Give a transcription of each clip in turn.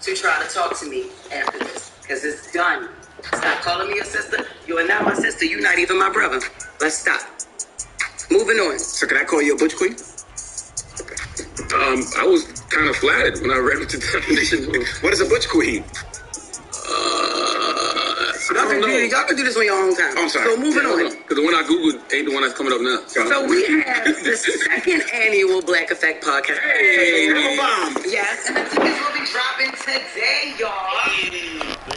to try to talk to me after this, because it's done. Stop calling me a sister. You are not my sister. You're not even my brother. Let's stop. Moving on. So can I call you a butch queen? I was kind of flattered when I read the definition. What is a butch queen? Y'all can do this on your own time. I'm sorry. So moving on. Because the one I Googled ain't the one that's coming up now. So we have the second annual Black Effect podcast. Hey, bomb. Yes, and the tickets will be dropping today, y'all.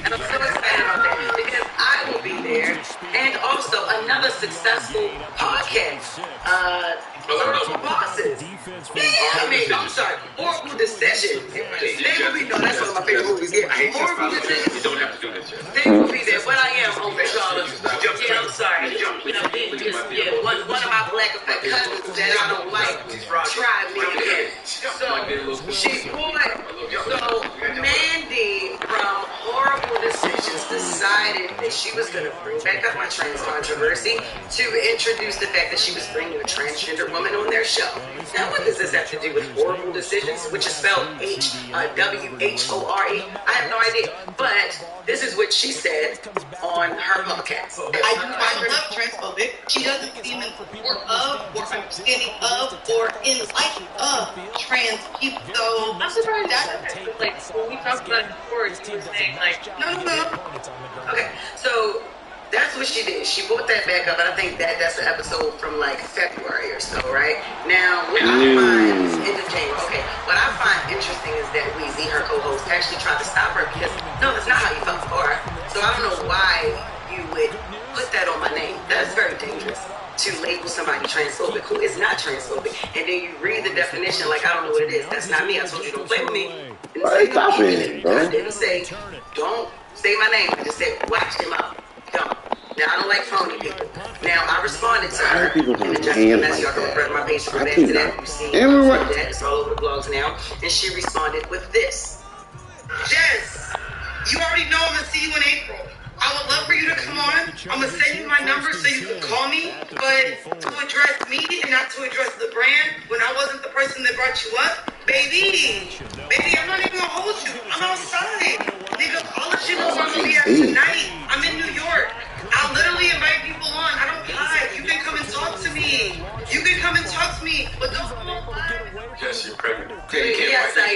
And I'm so excited about that because I will be there. And also another successful podcast. Horrible Bosses. I'm sorry. Horrible Decisions. They will be, no, that's one of my favorite movies. Yeah, Horrible Decisions. You don't have to do this yet. They will be there, but I am on Charlotte. Yeah, I'm sorry. One of my Black Effect cousins that I don't like tried me again. So, she bought. So, Mandy from Horrible Decisions decided that she was going to bring back up my trans controversy to introduce the fact that she was bringing a transgender woman on their show. Now, what does this have to do with Horrible Decisions, which is spelled WHORE? I have no idea. But this is what she said on her podcast. I do find her not transphobic. She doesn't seem in support of, or understanding of, or in the liking of trans people. So I'm surprised that, like, when we talked about it before, she was saying, like, no. Okay, so that's what she did. She brought that back up, and I think that's an episode from like February or so, right? Now, what I find end of James. Okay, what I find interesting is that Weezy, her co-host, actually tried to stop her because no, that's not how you felt before. So I don't know why you would put that on my name. That's very dangerous to label somebody transphobic who is not transphobic, and then you read the definition like I don't know what it is. That's not me. I told you don't play with me. I didn't say don't say my name. I just said watch them out. Don't. Now I don't like phony people. Now I responded to her in the Jessica message. Y'all can refer to my page to go back to that. You see that it's all over the blogs now, and she responded with this. Jess, you already know I'm gonna see you in April. I would love for you to come on. I'm gonna send you my number so you can call me. But to address me and not to address the brand, when I wasn't the person that brought you up, baby, I'm not even gonna hold you. I'm outside. Nigga, all the shit was gonna be at tonight. I'm in New York. I'll literally invite people on. I don't hide. You can come and talk to me. But don't come on live. Jess, you're pregnant. Yes, I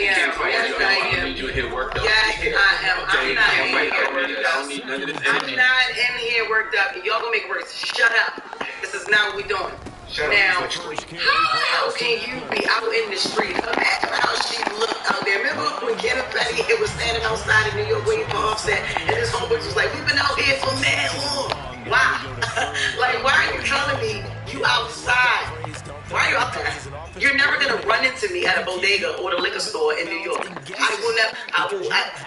am. You here worked up. Yes, I am. I'm not need none of this energy. I'm not in here worked up. Y'all gonna make it worse. Shut up. This is not what we're doing. Now, how can you be out in the street? Imagine how she looked out there. Remember when Kenneth Petty was standing outside in New York waiting for Offset, and his homeboys was like, "We've been out here for mad long." Why? Like, why are you telling me you outside? Why are you out there? You're never gonna run into me at a bodega or the liquor store in New York. I will never.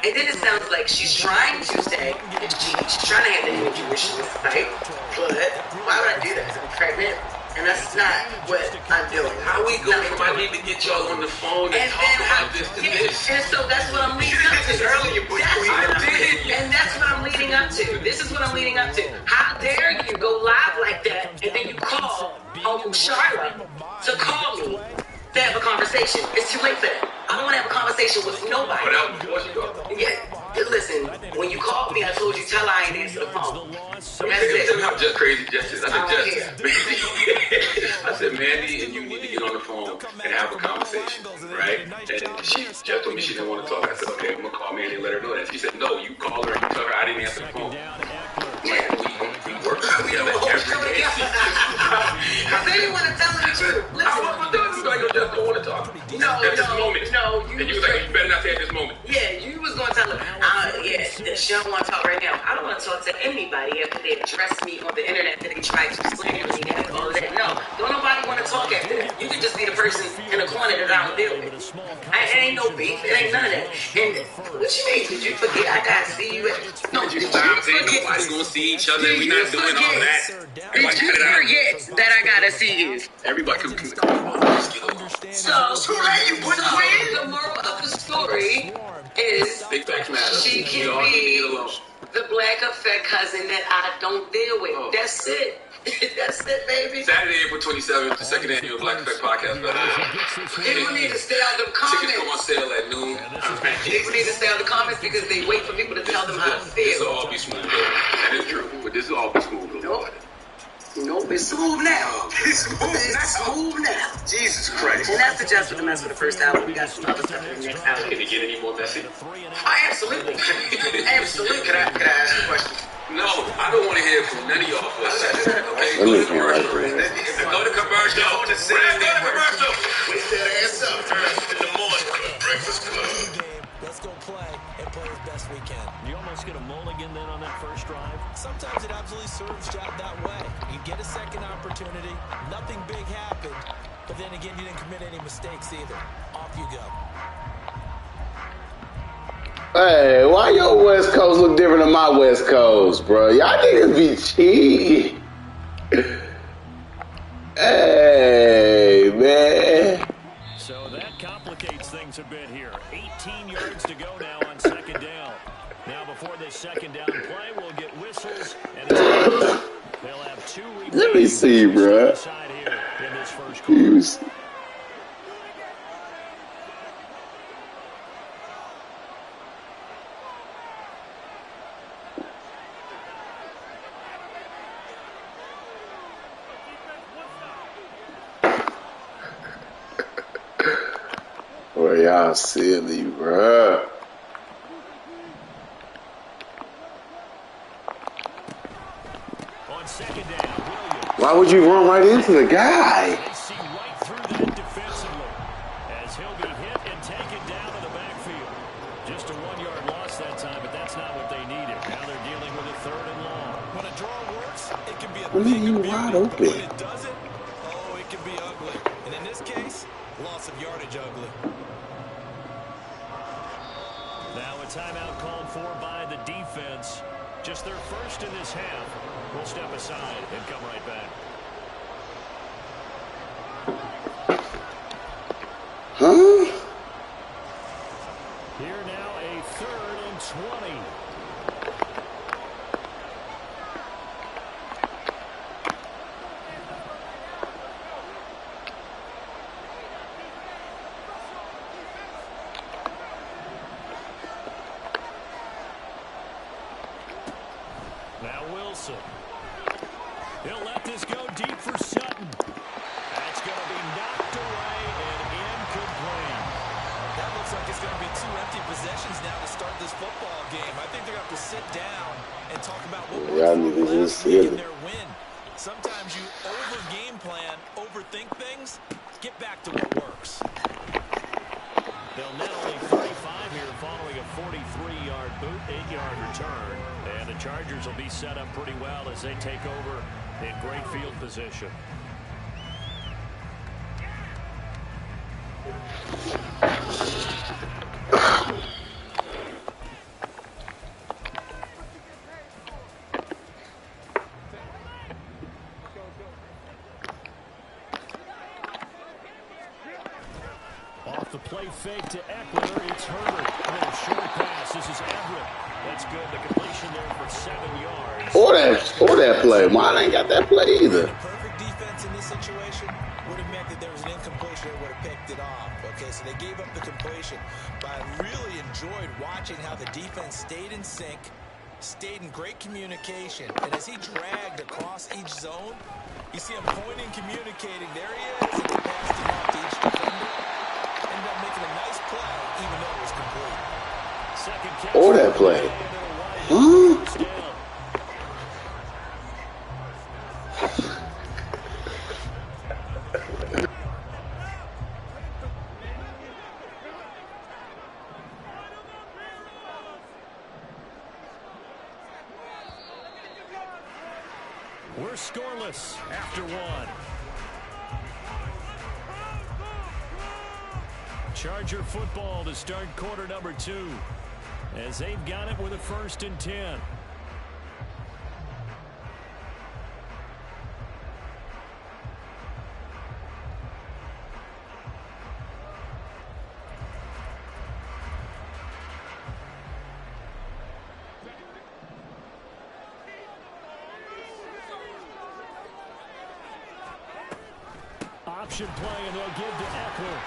And then it sounds like she's trying to say that she's trying to have the intuition, right? But why would I do that? I'm pregnant. And that's not what I'm doing. How we going from I need to get y'all on the phone and talk about this to this? And so that's what I'm leading up to. And that's what I'm leading up to. This is what I'm leading up to. How dare you go live like that and then you call Uncle Charlotte to call me to have a conversation. It's too late for that. I don't want to have a conversation with nobody. But that was before she called. Yeah. Listen, when you called me, I told you, tell her I ain't answer the phone. That's it. I'm just crazy, Justice. I said, Mandy, and you need to get on the phone and have a conversation, right? And she just told me she didn't want to talk. I said, okay, I'm going to call Mandy and let her know that. She said, no, you call her and you tell her I didn't answer the phone. Like, we work together every day. I really want to tell her the truth. I was doing this, like, you just don't want to talk. At this moment. And you was like, you better not say at this moment. Yeah, you was going to tell her, she don't want to talk right now. I don't want to talk to anybody after they address me on the internet that they tried to slander me and all of that. No, don't nobody want to talk after that. You can just be the person in the corner that I don't deal with. It ain't no beef. It ain't none of that. And what you mean? Did you forget I got to see you at... No, did you stop saying nobody's going to see each other and we're not doing all that? Did you forget that I got to see you? Everybody can... So the moral of the story is she can be the Black Effect cousin that I don't deal with. That's it. That's it, baby. Saturday, April 27th, the second annual Black Effect Podcast Battle. People need to stay out of the Tickets go on comments. sale at noon. People need to stay out of the comments because they wait for people to tell them how to This will feel. all be smooth. That is true, but this will all be smooth. Nope, it's smooth now. It's smooth It's now. smooth now. Jesus Christ. And that's the Just for the Mess for the first hour. We got some other stuff for the next hour. Can it get any more messy? Oh, absolutely. Absolutely. Could I ask you a question? No, I don't want to hear from none of y'all for a second. Okay, Let go me to hear commercial. right there. Go to commercial. Let's go to commercial. Wake that ass up. In the morning, Breakfast Club. Let's go play and play as best we can. You almost get a mulligan then on that first drive. Sometimes it absolutely serves you out that way. You get a second opportunity, nothing big happened, but then again, you didn't commit any mistakes either. Off you go. Hey, why your West Coast look different than my West Coast, bro? Y'all niggas be cheating. Hey, man. So that complicates things a bit here. 18 yards to go now on second down. Now before this second down play, we'll get whistles, and they'll have 2 remaining. Let me see, bro. Side here in this first quarter. Boy, y'all silly, bro. On second down, Williams. Why would you run right into the guy? They see right through that defensively as he'll be hit and taken down to the backfield. Just a 1-yard loss that time, but that's not what they needed. Now they're dealing with a 3rd and long. When a draw works, it can be a I mean, thing you of beauty, wide but open. when it doesn't, oh, it can be ugly. And in this case, loss of yardage ugly. Now a timeout called for by the defense. Just their first in this half. We'll step aside and come right back. Huh? Here now a 3rd and 20. Now Wilson. He'll let this go deep for Sutton. That's going to be knocked away and incomplete. That looks like it's going to be 2 empty possessions now to start this football game. I think they're going to have to sit down and talk about what Y'all worked niggas for just last week in silly. their win. Sometimes you over-game plan, overthink things, get back to what works. They'll net only 35 here following a 43-yard boot, 8-yard return. And the Chargers will be set up pretty well as they take over in great field position. Off the play fake to Eckler, it's Herbert. A little short pass. This is Everett. That's good. The completion there for 7 yards. Or that play. Mine ain't got that play either. The perfect defense in this situation would have meant that there was an incompletion that would have picked it off. Okay, so they gave up the completion. But I really enjoyed watching how the defense stayed in sync, stayed in great communication. And as he dragged across each zone, you see him pointing, communicating. There he is. And they passed him off to each defender. Ended up making a nice play, even though it was complete. Second catch. Or that play. Huh? We're scoreless after 1. Charger football to start quarter number 2 as they've got it with a 1st and 10. option play, and they'll give to Eckler.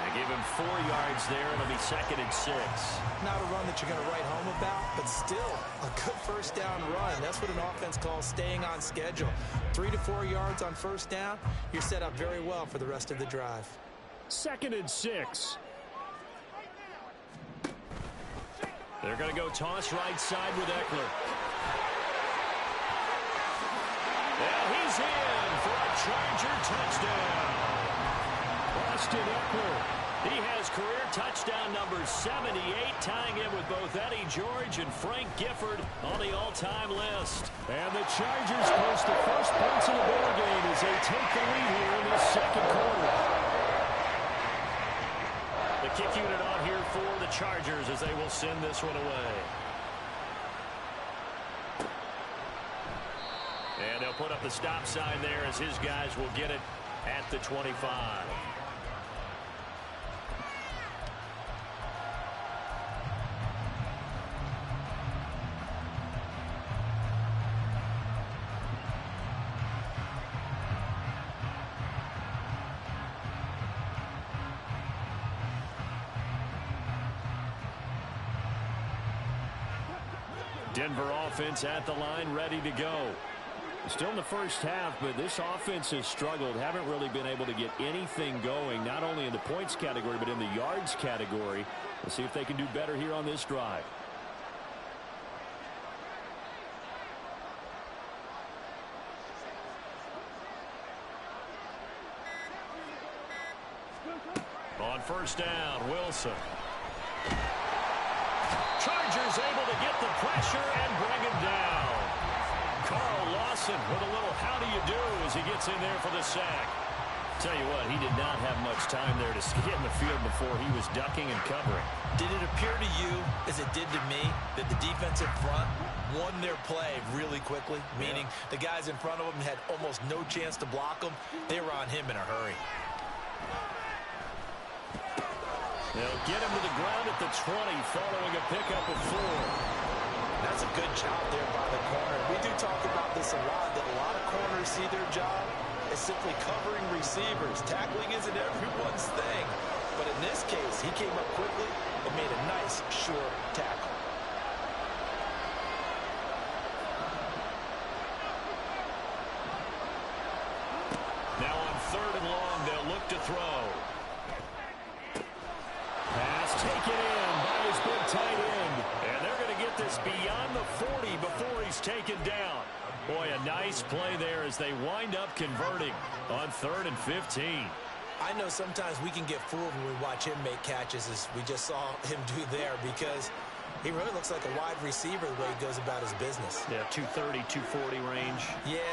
And give him 4 yards there. It'll be 2nd and 6. Not a run that you're going to write home about, but still a good first down run. That's what an offense calls staying on schedule. 3 to 4 yards on first down, you're set up very well for the rest of the drive. 2nd and 6. They're going to go toss right side with Eckler. And he's in for a Charger touchdown. Austin Eckler, he has career touchdown number 78, tying in with both Eddie George and Frank Gifford on the all-time list. And the Chargers post the first points in the ball game as they take the lead here in the second quarter. The kick unit on here for the Chargers as they will send this one away. And they'll put up the stop sign there as his guys will get it at the 25. Denver offense at the line, ready to go. Still in the first half, but this offense has struggled. Haven't really been able to get anything going, not only in the points category, but in the yards category. We'll see if they can do better here on this drive. On first down, Wilson. Chargers able to get the pressure and bring him down. Carl Lawson with a little how do you do as he gets in there for the sack. Tell you what, he did not have much time there to get in the field before he was ducking and covering. Did it appear to you, as it did to me, that the defensive front won their play really quickly? Meaning the guys in front of him had almost no chance to block him. They were on him in a hurry. They'll get him to the ground at the 20 following a pickup of 4. That's a good job there by the corner. We do talk about this a lot, that a lot of corners see their job as simply covering receivers. Tackling isn't everyone's thing. But in this case, he came up quickly and made a nice, sure tackle. Now on 3rd and long, they'll look to throw. Pass taken in by his big tight end. And they're going to get this beyond the 40 before he's taken down. Boy, a nice play there as they wind up converting on 3rd and 15. I know sometimes we can get fooled when we watch him make catches, as we just saw him do there, because he really looks like a wide receiver the way he goes about his business. Yeah, 230, 240 range. Yeah,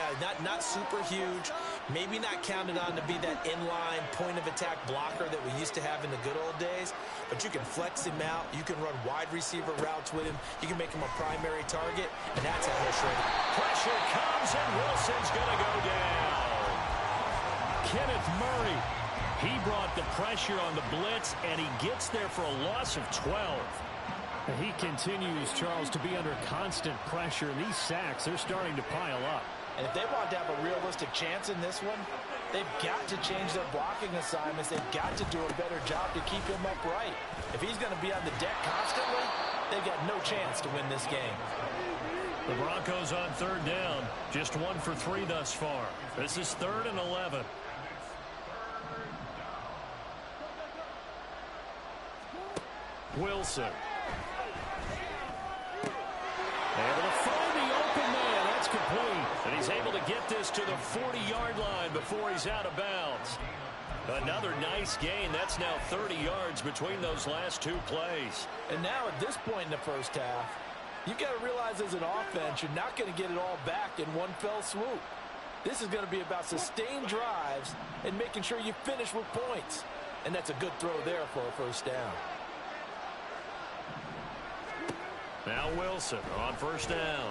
not super huge. Maybe not counted on to be that inline point-of-attack blocker that we used to have in the good old days. But you can flex him out. You can run wide receiver routes with him. You can make him a primary target, and that's how he'll shred it. Pressure comes, and Wilson's going to go down. Kenneth Murray, he brought the pressure on the blitz, and he gets there for a loss of 12. He continues, Charles, to be under constant pressure, and these sacks, they're starting to pile up. And if they want to have a realistic chance in this one, they've got to change their blocking assignments. They've got to do a better job to keep him upright. If he's going to be on the deck constantly, they've got no chance to win this game. The Broncos on 3rd down, just 1 for 3 thus far. This is 3rd and 11. Wilson. Able to find the open man. That's complete. And he's able to get this to the 40-yard line before he's out of bounds. Another nice gain. That's now 30 yards between those last 2 plays. And now at this point in the first half, you've got to realize as an offense, you're not going to get it all back in one fell swoop. This is going to be about sustained drives and making sure you finish with points. And that's a good throw there for a first down. Now Wilson on 1st down.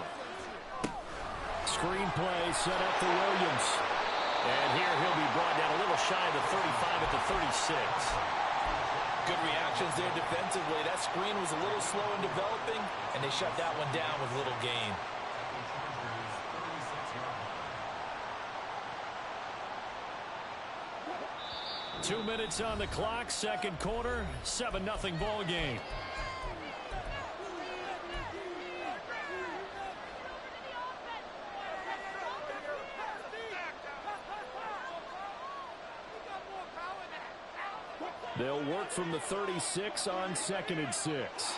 Screen play set up for Williams. And here he'll be brought down a little shy of the 35 at the 36. Good reactions there defensively. That screen was a little slow in developing, and they shut that one down with little gain. 2 minutes on the clock, second quarter, 7-0 ball game. They'll work from the 36 on 2nd and 6.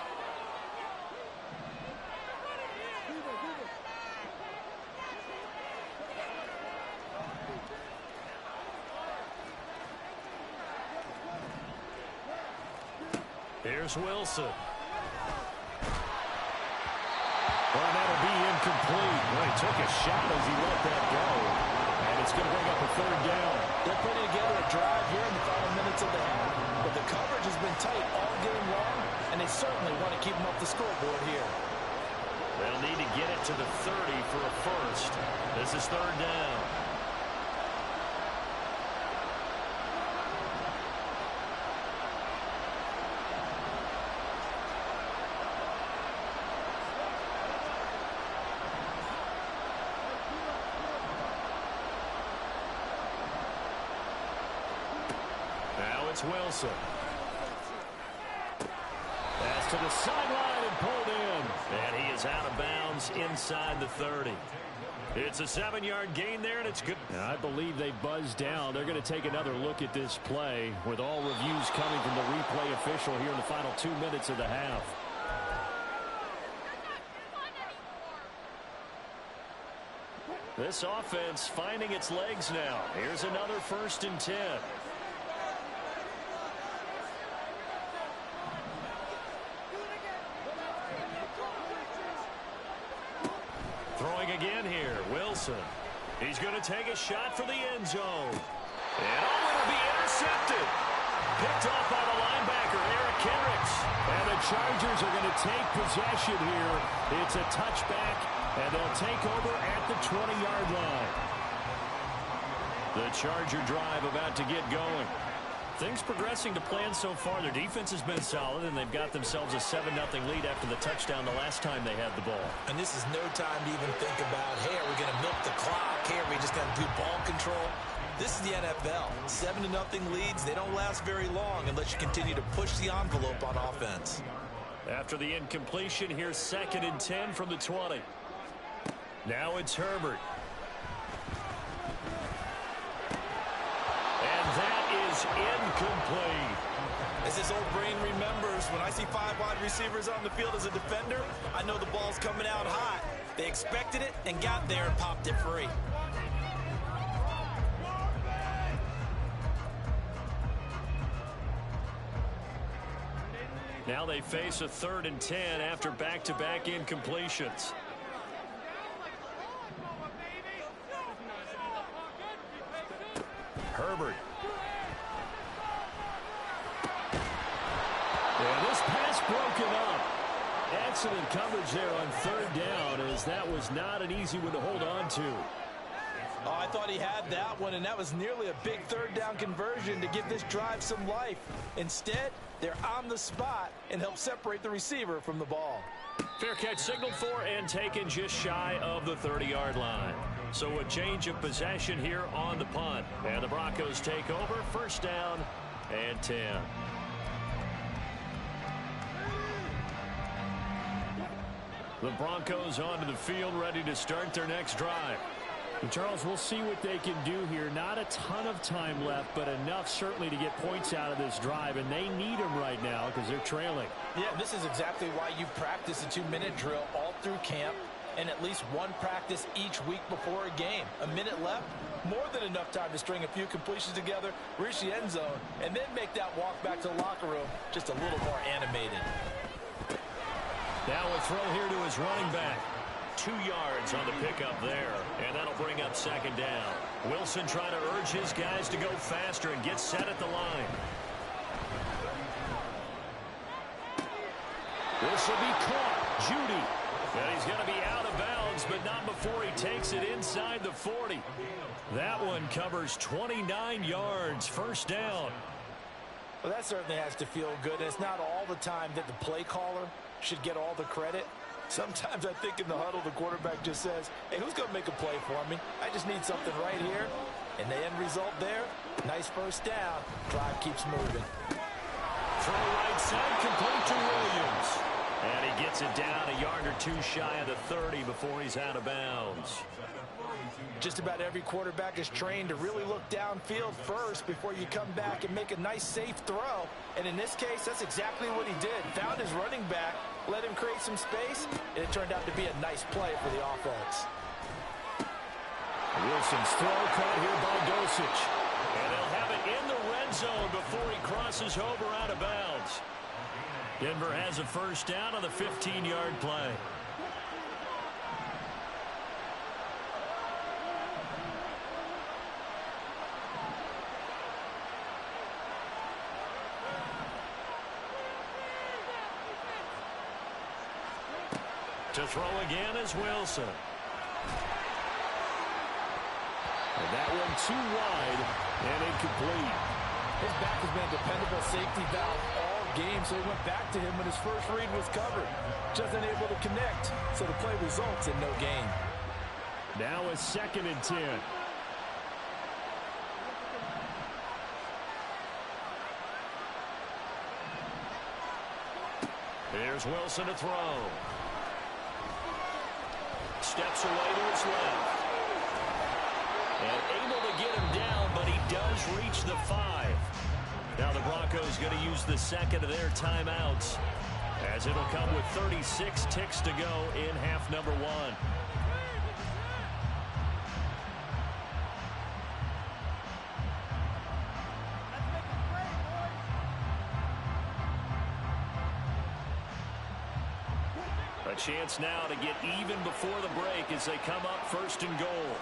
Here's Wilson. Well, that'll be incomplete. Well, he took a shot as he let that go. And it's going to bring up a 3rd down. They're putting together a drive here in the final minutes of the half. But the coverage has been tight all game long, and they certainly want to keep them off the scoreboard here. They'll need to get it to the 30 for a first. This is 3rd down. Wilson. Pass to the sideline and pulled in. And he is out of bounds inside the 30. It's a 7-yard gain there, and it's good. I believe they buzzed down. They're going to take another look at this play with all reviews coming from the replay official here in the final 2 minutes of the half. This offense finding its legs now. Here's another 1st and 10. Throwing again here, Wilson. He's going to take a shot for the end zone. And it'll be intercepted. Picked off by the linebacker, Eric Kendricks. And the Chargers are going to take possession here. It's a touchback, and they'll take over at the 20-yard line. The Charger drive about to get going. Things progressing to plan so far. Their defense has been solid, and they've got themselves a 7-0 lead after the touchdown the last time they had the ball. And this is no time to even think about, hey, are we going to milk the clock? Hey, are we just going to do ball control? This is the NFL. 7-0 leads, they don't last very long unless you continue to push the envelope on offense. After the incompletion, here's 2nd and 10 from the 20. Now it's Herbert. Incomplete. As his old brain remembers, when I see 5 wide receivers on the field as a defender, I know the ball's coming out hot. They expected it and got there and popped it free. Now they face a 3rd and 10 after back-to-back incompletions. Herbert. And this pass broken up. Excellent coverage there on 3rd down, as that was not an easy one to hold on to. Oh, I thought he had that one, and that was nearly a big 3rd down conversion to give this drive some life. Instead, they're on the spot and help separate the receiver from the ball. Fair catch signaled for and taken just shy of the 30-yard line. So a change of possession here on the punt. And the Broncos take over, 1st down and 10. The Broncos onto the field, ready to start their next drive. And Charles, we'll see what they can do here. Not a ton of time left, but enough certainly to get points out of this drive, and they need them right now because they're trailing. Yeah, this is exactly why you practice a 2-minute drill all through camp and at least one practice each week before a game. A minute left, more than enough time to string a few completions together, reach the end zone, and then make that walk back to the locker room just a little more animated. Now a throw here to his running back. 2 yards on the pickup there, and that'll bring up 2nd down. Wilson trying to urge his guys to go faster and get set at the line. This will be caught. Judy. And he's going to be out of bounds, but not before he takes it inside the 40. That one covers 29 yards. 1st down. Well, that certainly has to feel good. And it's not all the time that the play caller should get all the credit. Sometimes I think in the huddle, the quarterback just says, hey, who's going to make a play for me? I just need something right here. And the end result there, nice first down. Drive keeps moving. Throw right side, complete to Williams. And he gets it down a yard or two shy of the 30 before he's out of bounds. Just about every quarterback is trained to really look downfield first before you come back and make a nice, safe throw. And in this case, that's exactly what he did. Found his running back, let him create some space, and it turned out to be a nice play for the offense. Wilson's throw caught here by Dosich. And they'll have it in the red zone before he crosses over out of bounds. Denver has a first down on the 15-yard play. To throw again is Wilson. And that one too wide and incomplete. His back has been a dependable safety valve all game, so he went back to him when his first read was covered. Just unable to connect, so the play results in no gain. Now a 2nd and 10. Here's Wilson to throw. Steps away to his left. And able to get him down, but he does reach the 5. Now the Broncos going to use the second of their timeouts, as it'll come with 36 ticks to go in half number 1. A chance now to get even before the break as they come up 1st and goal.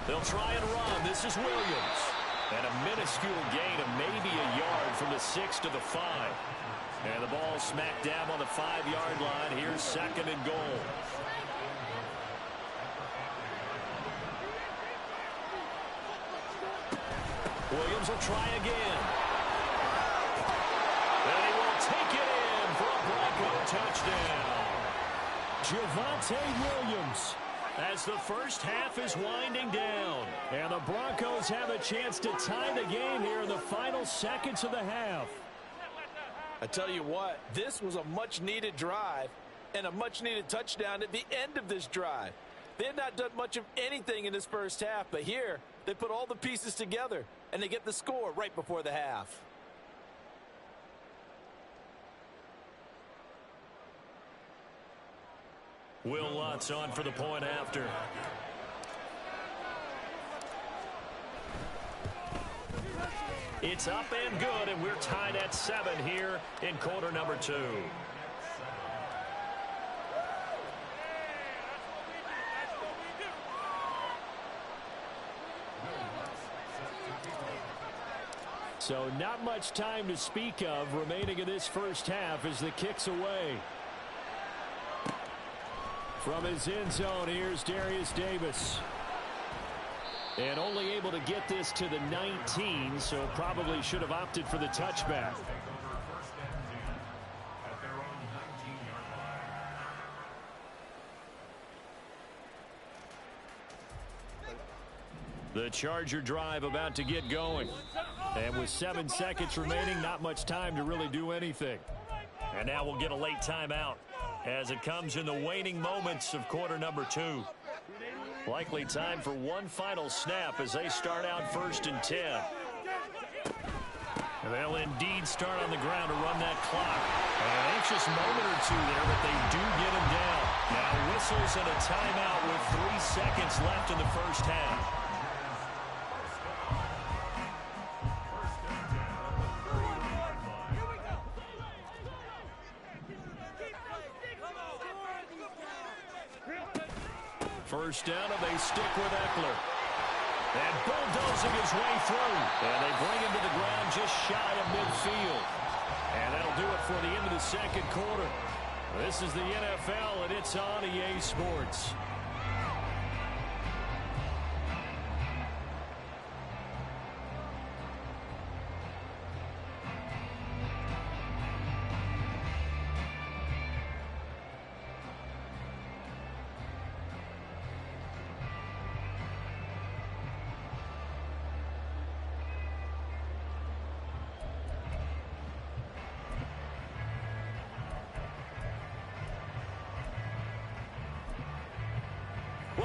They'll try and run. This is Williams. And a minuscule gain of maybe a yard from the 6 to the 5. And the ball smacked down on the 5-yard line. Here's 2nd and goal. Williams will try again. And he will take it in for a Bronco touchdown. Javonte Williams, as the first half is winding down. And the Broncos have a chance to tie the game here in the final seconds of the half. I tell you what, this was a much-needed drive and a much-needed touchdown at the end of this drive. They had not done much of anything in this first half, but here they put all the pieces together, and they get the score right before the half. Will Lutz on for the point after. It's up and good, and we're tied at 7 here in quarter number 2. So not much time to speak of remaining in this first half as the kick's away. From his end zone, here's Darius Davis. And only able to get this to the 19, so probably should have opted for the touchback. The Charger drive about to get going. And with 7 seconds remaining, not much time to really do anything. And now we'll get a late timeout as it comes in the waning moments of quarter number 2. Likely time for one final snap as they start out 1st and 10. And they'll indeed start on the ground to run that clock. An anxious moment or two there, but they do get him down. Now whistles and a timeout with 3 seconds left in the first half. First down, and they stick with Eckler. And bulldozing his way through. And they bring him to the ground just shy of midfield. And that'll do it for the end of the second quarter. This is the NFL, and it's on EA Sports.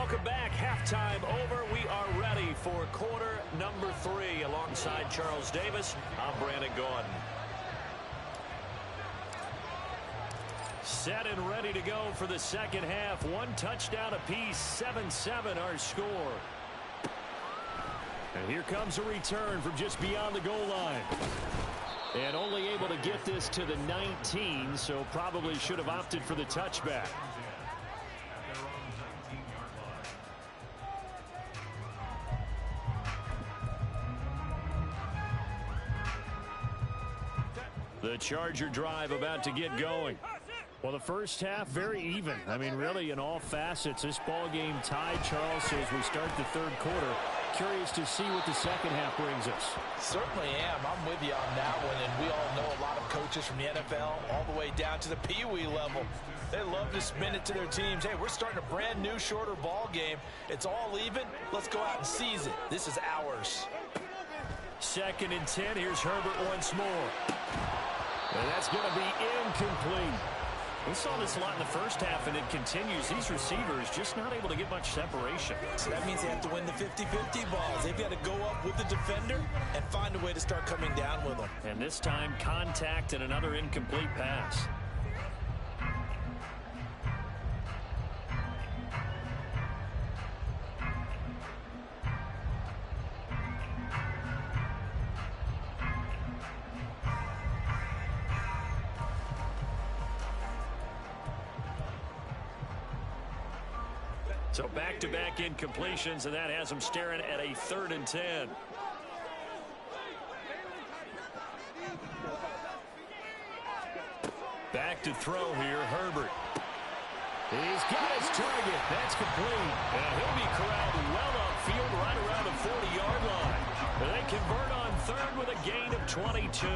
Welcome back. Halftime over. We are ready for quarter number 3. Alongside Charles Davis, I'm Brandon Gaudin. Set and ready to go for the second half. 1 touchdown apiece. 7-7 our score. And here comes a return from just beyond the goal line. And only able to get this to the 19, so probably should have opted for the touchback. The Charger drive about to get going. Well, the first half, very even. I mean, really, in all facets, this ball game tied, Charles. So as we start the third quarter, curious to see what the second half brings us. Certainly am. I'm with you on that one, and we all know a lot of coaches from the NFL all the way down to the Pee Wee level. They love to spin it to their teams. Hey, we're starting a brand new, shorter ball game. It's all even. Let's go out and seize it. This is ours. 2nd and 10. Here's Herbert once more. And that's going to be incomplete. We saw this a lot in the first half, and it continues. These receivers just not able to get much separation. So that means they have to win the 50-50 balls. They've got to go up with the defender and find a way to start coming down with them. And this time, contact and another incomplete pass. So back-to-back incompletions, and that has them staring at a 3rd and 10. Back to throw here, Herbert. He's got his target. That's complete. And he'll be corralled well upfield right around the 40-yard line. They convert on 3rd with a gain of 22.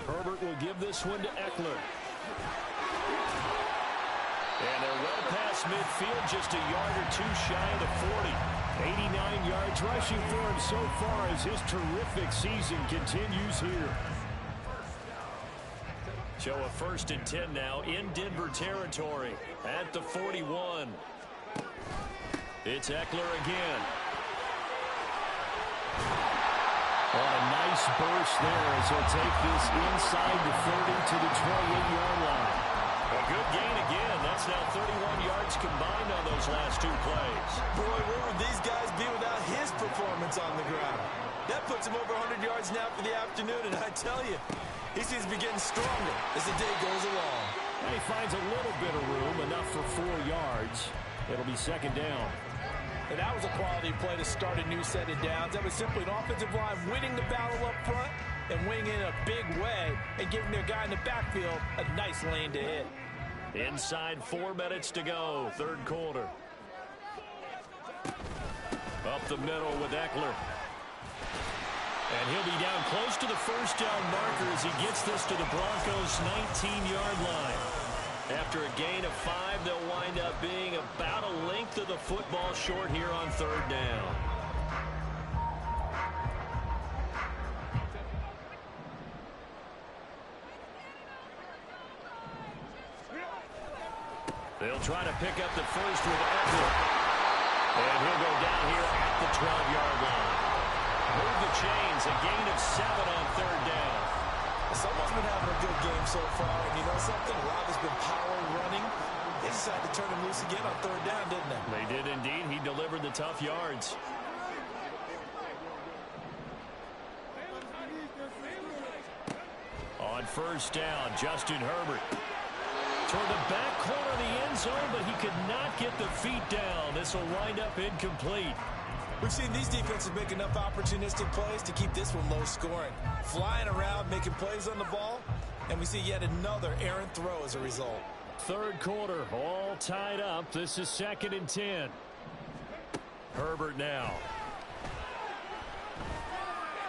Herbert will give this one to Eckler. And they're well past midfield, just a yard or 2 shy of the 40. 89 yards rushing for him so far as his terrific season continues here. So a 1st and 10 now in Denver territory at the 41. It's Eckler again. Oh, a nice burst there as he'll take this inside the 30 to the 28-yard line. A good gain again. That's now 31 yards combined on those last 2 plays. Boy, where would these guys be without his performance on the ground? That puts him over 100 yards now for the afternoon, and I tell you, he seems to be getting stronger as the day goes along. And he finds a little bit of room, enough for 4 yards. It'll be 2nd down. And that was a quality play to start a new set of downs. That was simply an offensive line winning the battle up front and winning in a big way and giving their guy in the backfield a nice lane to hit. Inside 4 minutes to go, 3rd quarter. Up the middle with Eckler. And he'll be down close to the 1st down marker as he gets this to the Broncos' 19-yard line. After a gain of 5, they'll wind up being about a length of the football short here on 3rd down. They'll try to pick up the first with Eckler. And he'll go down here at the 12-yard line. Move the chains, a gain of 7 on 3rd down. Someone's been having a good game so far, and you know something? A lot has been power running. They decided to turn him loose again on 3rd down, didn't they? They did indeed. He delivered the tough yards. On 1st down, Justin Herbert. Toward the back corner of the end zone, but he could not get the feet down. This will wind up incomplete. We've seen these defenses make enough opportunistic plays to keep this one low scoring. Flying around, making plays on the ball, and we see yet another errant throw as a result. 3rd quarter, all tied up. This is 2nd and 10. Herbert now.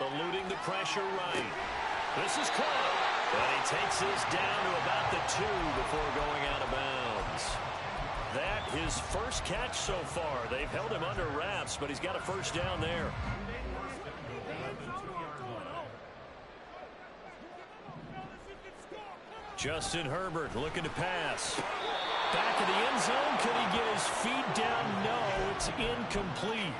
Eluding the pressure right. This is caught. And he takes this down to about the 2 before going out of bounds. That his first catch so far. They've held him under wraps, but he's got a first down there. Justin Herbert looking to pass. Back of the end zone. Could he get his feet down? No, it's incomplete.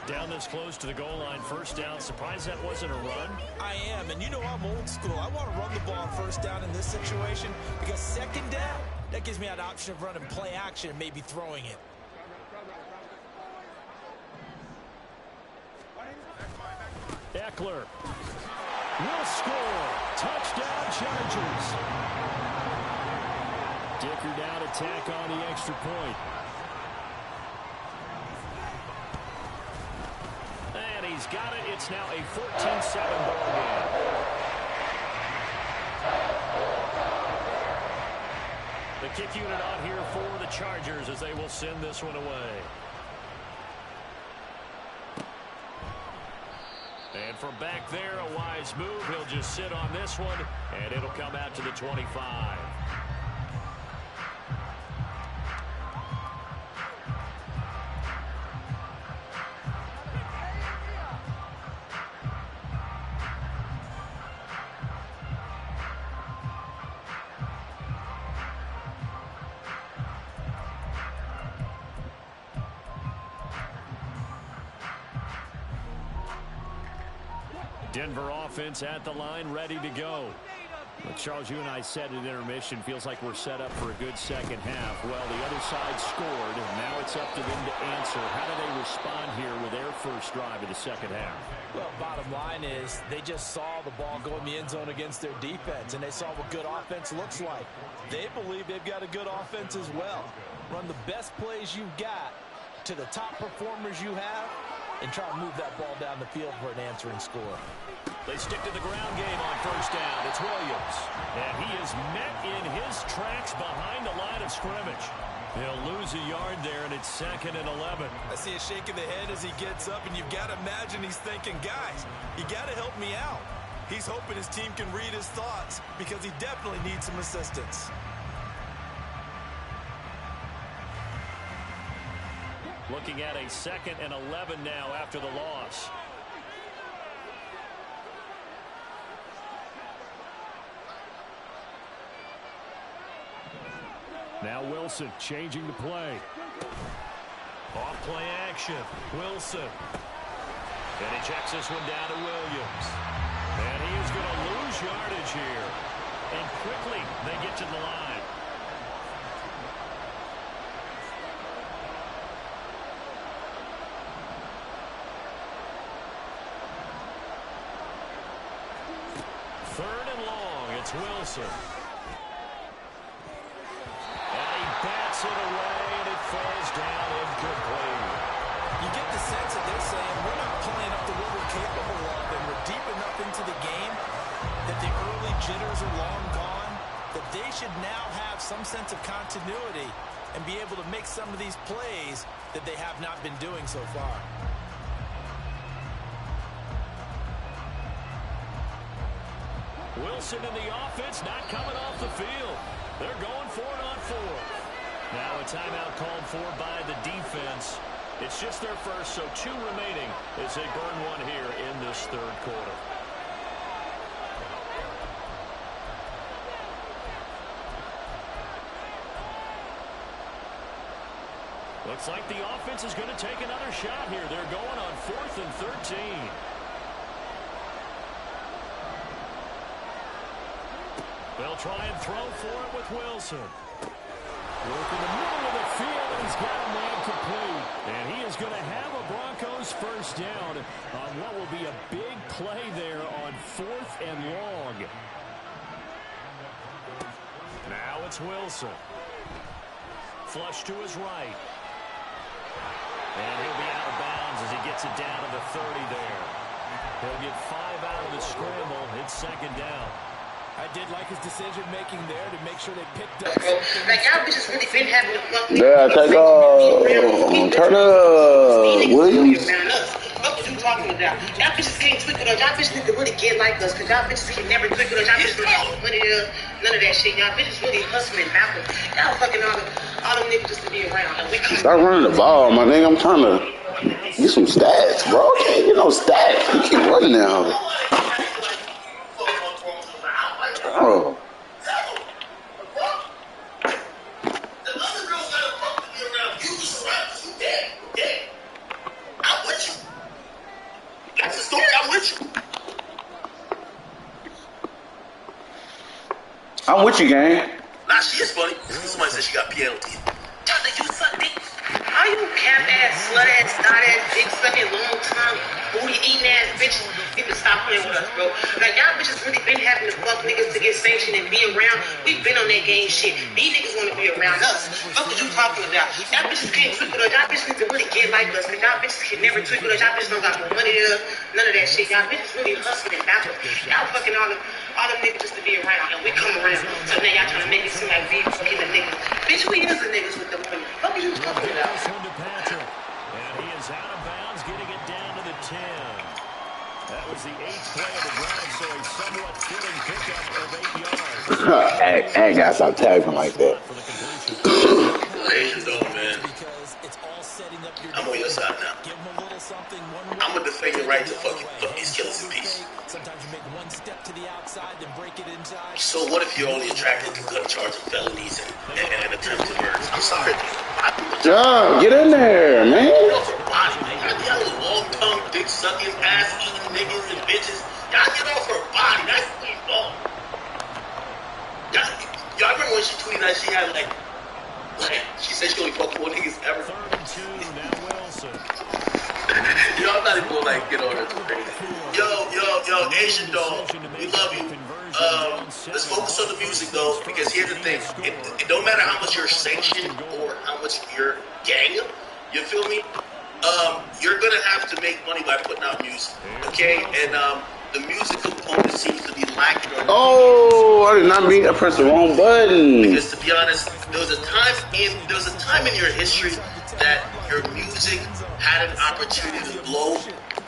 Down this close to the goal line, first down. Surprised that wasn't a run? I am, and you know I'm old school. I want to run the ball on first down in this situation because second down, that gives me an option of running play action and maybe throwing it. Eckler will score. Touchdown Chargers. Dicker down to tack on the extra point. And he's got it. It's now a 14-7 ball game. The kick unit on here for the Chargers as they will send this one away. And from back there, a wise move. He'll just sit on this one, and it'll come out to the 25. Denver offense at the line, ready to go. Well, Charles, you and I said at intermission, feels like we're set up for a good second half. Well, the other side scored, and now it's up to them to answer. How do they respond here with their first drive of the second half? Well, bottom line is they just saw the ball go in the end zone against their defense, and they saw what good offense looks like. They believe they've got a good offense as well. Run the best plays you've got to the top performers you have, and try to move that ball down the field for an answering score. They stick to the ground game on first down. It's Williams. And he is met in his tracks behind the line of scrimmage. He'll lose a yard there, and it's 2nd and 11. I see a shake of the head as he gets up, and you've got to imagine he's thinking, guys, you got to help me out. He's hoping his team can read his thoughts because he definitely needs some assistance. Looking at a 2nd and 11 now after the loss. Now Wilson changing the play. Off play action. Wilson. And he checks this one down to Williams. And he is going to lose yardage here. And quickly they get to the line. It's Wilson. And he bats it away, and it falls down incomplete. You get the sense that they're saying, we're not playing up to what we're capable of, and we're deep enough into the game that the early jitters are long gone, that they should now have some sense of continuity and be able to make some of these plays that they have not been doing so far. Wilson in the offense not coming off the field. They're going for it on 4th. Now a timeout called for by the defense. It's just their first, so 2 remaining as they burn one here in this 3rd quarter. Looks like the offense is going to take another shot here. They're going on 4th and 13. They'll try and throw for it with Wilson. Work in the middle of the field, and he's got a man complete. And he is going to have a Broncos first down on what will be a big play there on 4th and long. Now it's Wilson. Flush to his right. And he'll be out of bounds as he gets it down to the 30 there. He'll get 5 out of the scramble. It's 2nd down. I did like his decision-making there to make sure they picked up something. Like, y'all bitches really been having a fluffy. Yeah, take off. Turn up. Williams. talking about. Y'all bitches can't tweak with us. Y'all bitches need to really get like us, because y'all bitches can never tweak with us. Y'all bitches really have money to none of that shit. Y'all bitches really hustling backwards. Y'all fucking all them niggas just to be around. And we Start running the ball, my nigga. I'm trying to get some stats, bro. I can't get no stats. You keep running now. Oh. That's the story. I'm with you. I'm with you, gang. Nah, she is funny. Somebody said she got piano teeth. Jonathan, you suck dick. How you cap ass, slut ass, thought ass, dick sucking, long tongue, booty eating ass bitches? People stop playing with us, bro. Like y'all bitches really been having to fuck niggas to get sanctioned and be around. We've been on that game shit. These niggas want to be around us. Fuck what you talking about? Y'all bitches can't tweak with us. Y'all bitches need to really get like us. Cause y'all bitches can never tweak with us. Y'all bitches don't got no money to us. None of that shit. Y'all bitches really hustling backwards. Y'all fucking all them niggas just to be around. And we come around. So now y'all trying to make it seem like we fucking the niggas. Bitch, we is the niggas with the money. Fuck what you talking about? And he is out of bounds, getting it down to the 10. That was the 8th play of the drive, so a somewhat fitting pickup of 8 yards. I ain't gotta stop tagging like that. Asian dog, man. I'm on your side now. I'm gonna defend your right to fucking fuck these killers in peace. So what if you're only attracted to gun charge of felonies and attempted murders? I'm sorry. John, get in there, man. Y'all long tongue, dick sucking, ass eating niggas and bitches. Y'all get off her body. That's what you want. Y'all remember when she tweeted that she had like she said she only fucked 4 niggas ever. Yo, I'm not even gonna like get on her too crazy. Yo, Asian dog, we love you. Let's focus on the music though, because here's the thing: it don't matter how much you're sanctioned or how much you're gang. You feel me? You're gonna have to make money by putting out music, okay? And the music component seems to be lacking. Oh, I did not mean I pressed the wrong button. Because to be honest, there was a time in your history that your music had an opportunity to blow,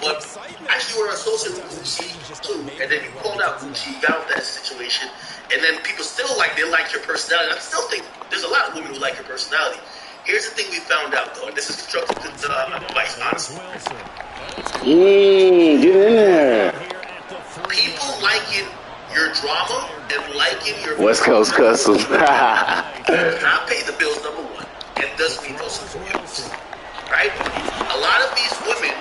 but actually you were associated with Gucci too, and then you pulled out Gucci, you got out that situation, and then people still like your personality. I still think there's a lot of women who like your personality. Here's the thing we found out though, and this is constructive advice, honestly. Get in there. People liking your drama and liking your West Coast Customs. not pay the bills, number one, and doesn't mean those support you. Right? A lot of these women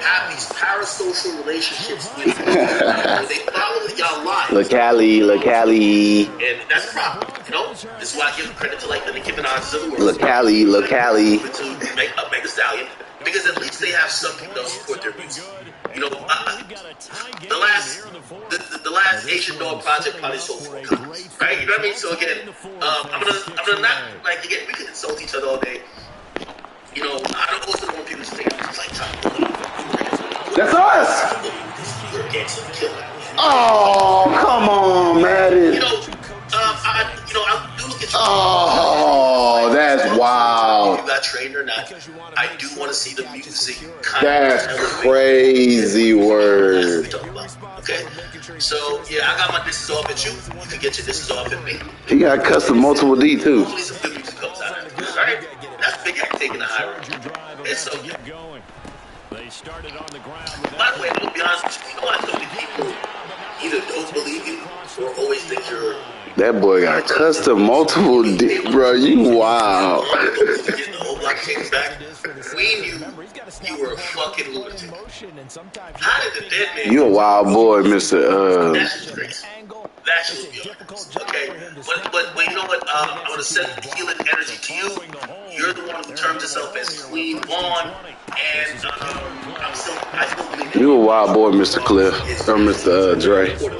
have these parasocial relationships with you. They follow y'all lives. Locali. And that's a problem. You know? This is why I give credit to like the Nicki Minaj's of the world. Locali. To make a stallion. Because at least they have some people that support their music. You know, the last Asian Dog project probably sold 4 copies, right? You know what I mean? So again, I'm gonna not like again. We can insult each other all day. You know, I don't also want people to think I'm just like that's us. You're against some killer. Oh, come on, man. You know, I do look at you. Oh, that's wild. You got trained or not? I do want to see the music. That's crazy word. Okay, so yeah, I got my disses off at you. You can get your disses off at me. He got custom multiple D too. Hopefully some good music comes out of it. All right, that's Big Act taking the high road. It's okay. They started on the ground. By the way, I'm gonna be honest with you. You know why so many people either don't believe you or always think you're. That boy got custom multiple D, bro. You wow. Getting the whole block taken back. We knew you were a fucking lunatic. How did the dead man? You a wild boy, Mr. That's just crazy. That should be honest. Okay, but you know what? I'm gonna send healing energy to you. You're the one who termed yourself as Queen Vaughn, and I still believe that. You a wild boy, Mr. Cliff, or Mr. Dre. Who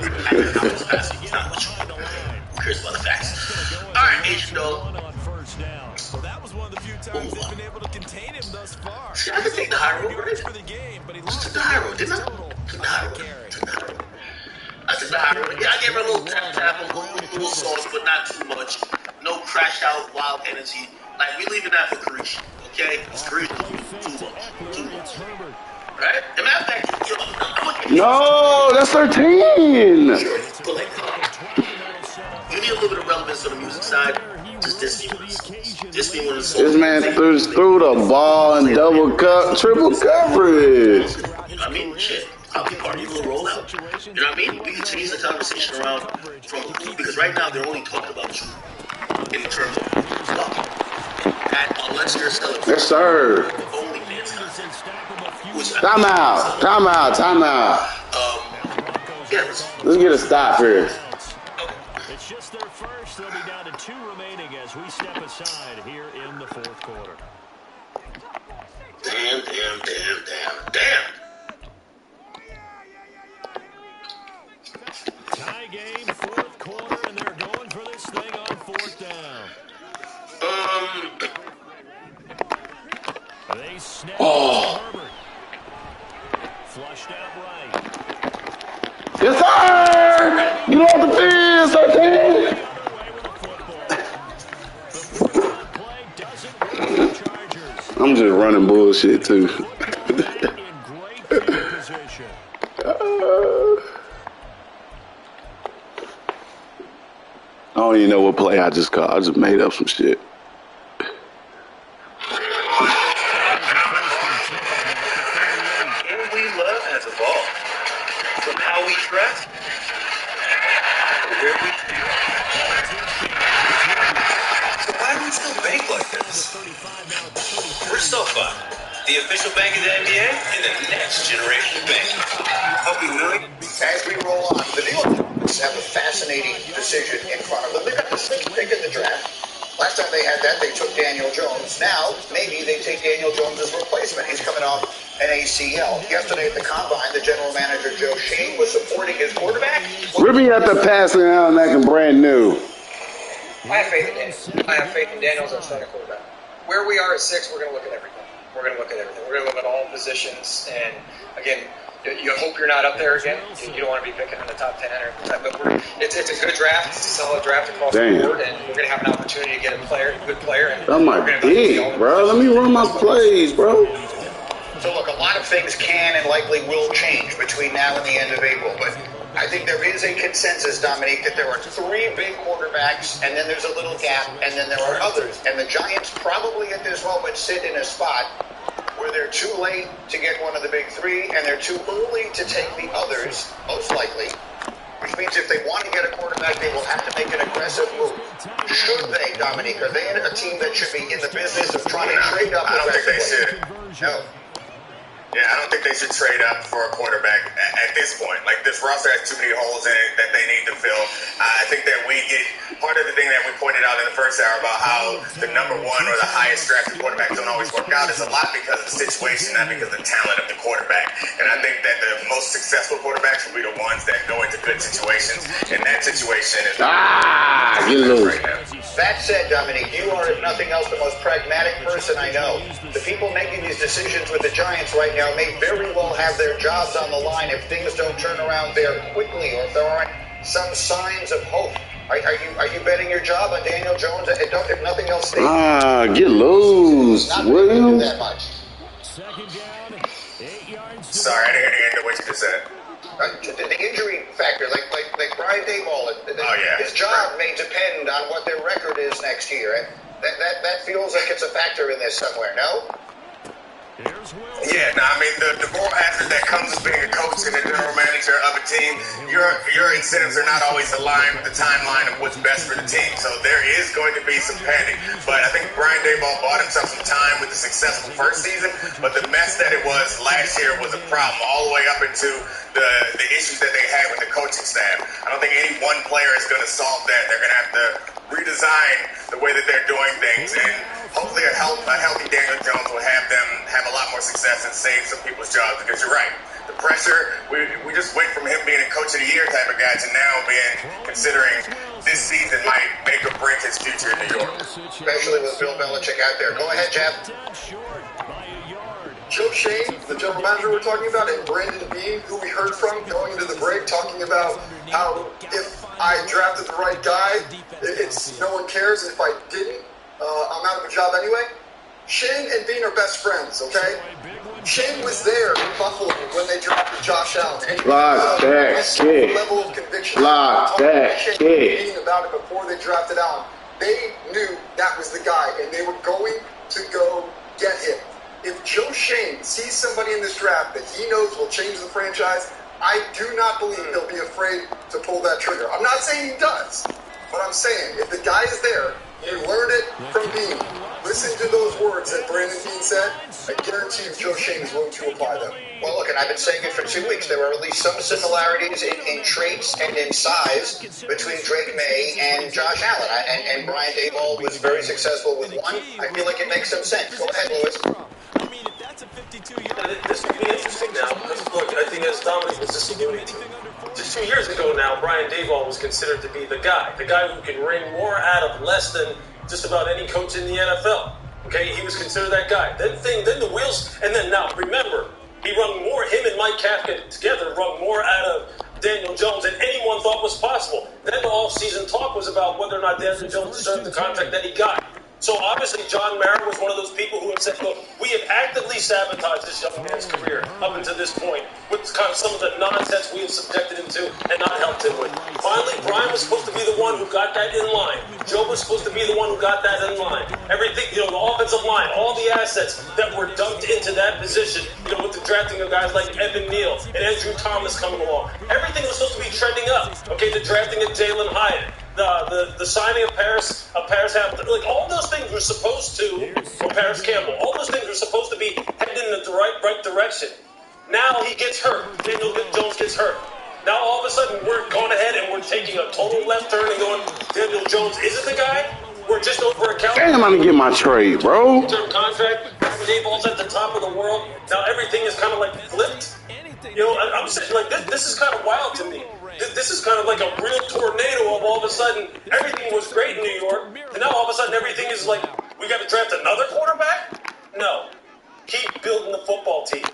cares about the facts? All right, Asian dog. That was one of the few times they've been able to contain him thus far. See, I can take the high road, right? For the game, but he Took the high road, didn't I? Took the high road. I took the high road. Yeah, I gave her a little tap, a little sauce, but not too much. No crash out, wild energy. Like, we leaving that for Karish, okay? It's Karish too much. right? And matter of fact, No, that's 13. Sure, but like, you need a little bit of relevance on the music side. Just this be one of the songs. This man threw the ball in triple coverage. You know what I mean? Shit. I'll be part of your little rollout. You know what I mean? We can change the conversation around from who, because right now they're only talking about you in terms of luck. Unless you're celebrating. Yes, sir. Only man's content. Time out. Yeah, let's get a stop here. It's just their first. They'll be down to 2 remaining as we step aside here in the 4th quarter. Damn. Tie game, 4th quarter, and they're going for this thing on 4th down. They snap Herbert. Flushed out right. Yes, sir! You know what the field, 13. I'm just running bullshit, too. I don't even know what play I just called. I just made up some shit. We love has evolved from how we dress to where we feel. So why do we still bank like this? We're SoFi, the official bank of the NBA and the next generation bank. Helping millions. As we roll on, the New York Knicks have a fascinating decision in front of them. They got the 6th pick in the draft. Last time they had that, they took Daniel Jones. Now, maybe they take Daniel Jones' replacement. He's coming off an ACL. Yesterday at the Combine, the general manager, Joe Shane, was supporting his quarterback. Ribby at the passing out and acting brand new. I have faith in Daniels. I have faith in Daniels as starting quarterback. Where we are at 6, we're going to look at everything. We're going to look at all positions. And, again, you hope you're not up there again. You don't want to be picking in the top 10 or but it's a good draft. It's a solid draft across the board, and we're going to have an opportunity to get a good player. And that might be, bro. Let me run my plays, bro. So, look, a lot of things can and likely will change between now and the end of April, but I think there is a consensus, Dominique, that there are 3 big quarterbacks, and then there's a little gap, and then there are others. And the Giants probably at this moment sit in a spot where they're too late to get one of the big 3, and they're too early to take the others, most likely, which means if they want to get a quarterback, they will have to make an aggressive move. Should they, Dominique? Are they a team that should be in the business of trying to trade up? I don't think they should. No. Yeah, I don't think they should trade up for a quarterback at this point. Like, this roster has too many holes in it that they need to fill. I think that we get part of the thing that we pointed out in the first hour about how the number 1 or the highest drafted quarterbacks don't always work out is a lot because of the situation, not because of the talent of the quarterback. And I think that the most successful quarterbacks will be the ones that go into good situations. And that situation is you lose right now. That said, Dominique, you are, if nothing else, the most pragmatic person I know. The people making these decisions with the Giants right now may very well have their jobs on the line if things don't turn around there quickly, or if there aren't some signs of hope. Are you betting your job on Daniel Jones? If nothing else, get loose. Not really do that much. Sorry, I didn't hear what you just said. The injury factor, like Brian Daboll, his job may depend on what their record is next year. That feels like it's a factor in this somewhere, no? Yeah, no, I mean, the moral hazard that comes with being a coach and a general manager of a team, your incentives are not always aligned with the timeline of what's best for the team. So there is going to be some panic. But I think Brian Daboll bought himself some time with the successful first season, but the mess that it was last year was a problem all the way up into the issues that they had with the coaching staff. I don't think any one player is going to solve that. They're going to have to redesign the way that they're doing things, and hopefully a healthy Daniel Jones will have them have a lot more success and save some people's jobs, because you're right. The pressure, we just went from him being a coach of the year type of guy to now considering this season might make or break his future in New York. Especially with Bill Belichick out there. Go ahead, Jeff. Joe Shane, the general manager we're talking about, and Brandon Beane, who we heard from going into the break, talking about how if I drafted the right guy, it's no one cares. If I didn't, I'm out of a job anyway. Shane and Beane are best friends, okay? Shane was there in Buffalo when they drafted Josh Allen. And Lock that kid. Level of conviction. Lock that kid. About it before they drafted Allen. They knew that was the guy, and they were going to go get him. If Joe Shane sees somebody in this draft that he knows will change the franchise, I do not believe he'll be afraid to pull that trigger. I'm not saying he does, but I'm saying if the guy is there, you learned it from Bean. Listen to those words that Brandon Bean said. I guarantee you Joe Shane is willing to apply them. Well, look, and I've been saying it for 2 weeks. There are at least some similarities in traits and in size between Drake May and Josh Allen. And Brian Daboll was very successful with one. I feel like it makes some sense. Go ahead, Lewis. This will be interesting now because, look, I think as Dominic was just alluding to, just 2 years ago now, Brian Daboll was considered to be the guy who can wring more out of less than just about any coach in the NFL. Okay, he was considered that guy. Then the wheels, and then now, remember, he wrung more, him and Mike Kafka together wrung more out of Daniel Jones than anyone thought was possible. Then the offseason talk was about whether or not Daniel Jones deserved the contract that he got. So obviously John Mara was one of those people who had said, look, we have actively sabotaged this young man's career up until this point with kind of some of the nonsense we have subjected him to and not helped him with. Finally, Brian was supposed to be the one who got that in line. Joe was supposed to be the one who got that in line. Everything, the offensive line, all the assets that were dumped into that position, with the drafting of guys like Evan Neal and Andrew Thomas coming along. Everything was supposed to be trending up. Okay, the drafting of Jalen Hyatt. The signing of Paris Hampton, like all those things were supposed to, or Paris Campbell, all those things were supposed to be heading in the right direction. Now he gets hurt. Daniel Jones gets hurt. Now all of a sudden we're going ahead and we're taking a total left turn and going, Daniel Jones isn't the guy. We're just over a calendar. Damn, I'm gonna get my trade, bro. Term contract. Daboll's at the top of the world. Now everything is kind of like flipped. I'm saying like this is kind of wild to me. This is kind of like a real tornado of all of a sudden everything was great in New York, and now all of a sudden everything is like we got to draft another quarterback? No. Keep building the football team.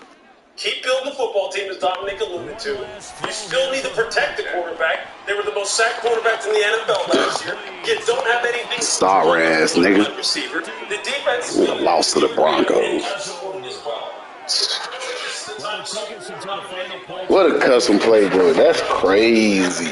Keep building the football team, as Dominic alluded to. You still need to protect the quarterback. They were the most sacked quarterbacks in the NFL last year. You don't have anything. Sorry ass nigga. Receiver. The defense lost to the Broncos. What a custom playbook. That's crazy.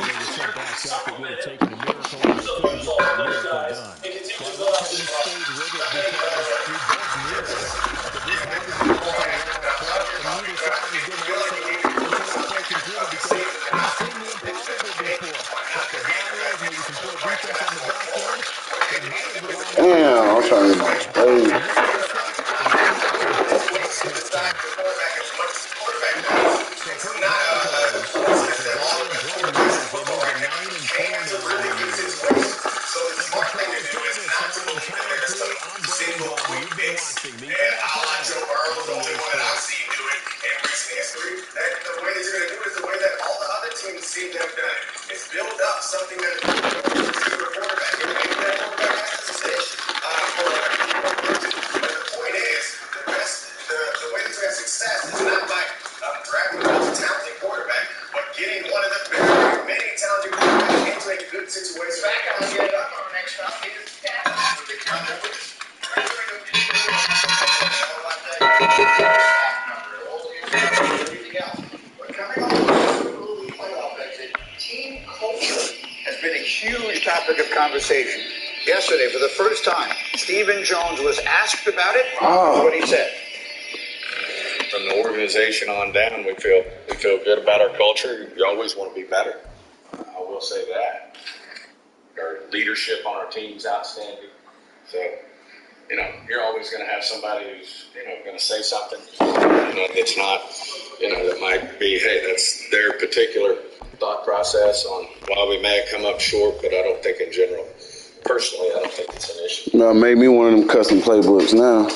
Damn, I'm trying to get my play. Conversation. Yesterday, for the first time, Stephen Jones was asked about it. What he said. From the organization on down, we feel good about our culture. We always want to be better. I will say that. Our leadership on our team is outstanding. So, you're always going to have somebody who's, going to say something, that's not, that might be, hey, that's their particular thought process on why we may have come up short, but I don't think in general, personally, I don't think it's an issue. No, made me one of them custom playbooks now.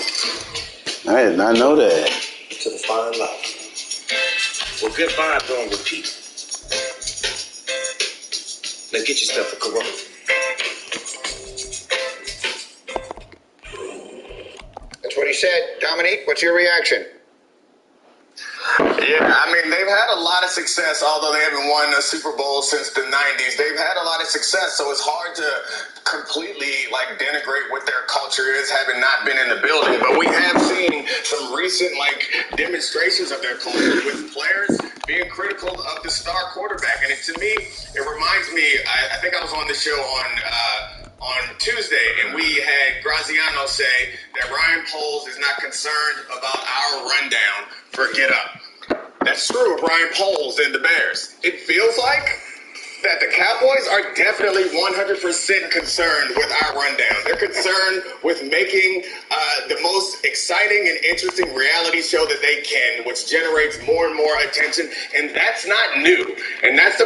I did not know that. To the fine line. Well, good vibes on repeat. Now get yourself a Corona. That's what he said. Dominique, what's your reaction? Yeah, Yeah, I mean, they've had a lot of success, although they haven't won a Super Bowl since the 90s. They've had a lot of success, so it's hard to completely, denigrate what their culture is, having not been in the building. But we have seen some recent, demonstrations of their culture with players being critical of the star quarterback. And to me, it reminds me, I think I was on the show on Tuesday, and we had Graziano say that Ryan Poles is not concerned about our rundown for Get Up. That's true of Ryan Poles and the Bears. It feels like that the Cowboys are definitely 100% concerned with our rundown. They're concerned with making the most exciting and interesting reality show that they can, which generates more and more attention, and that's not new. And that's the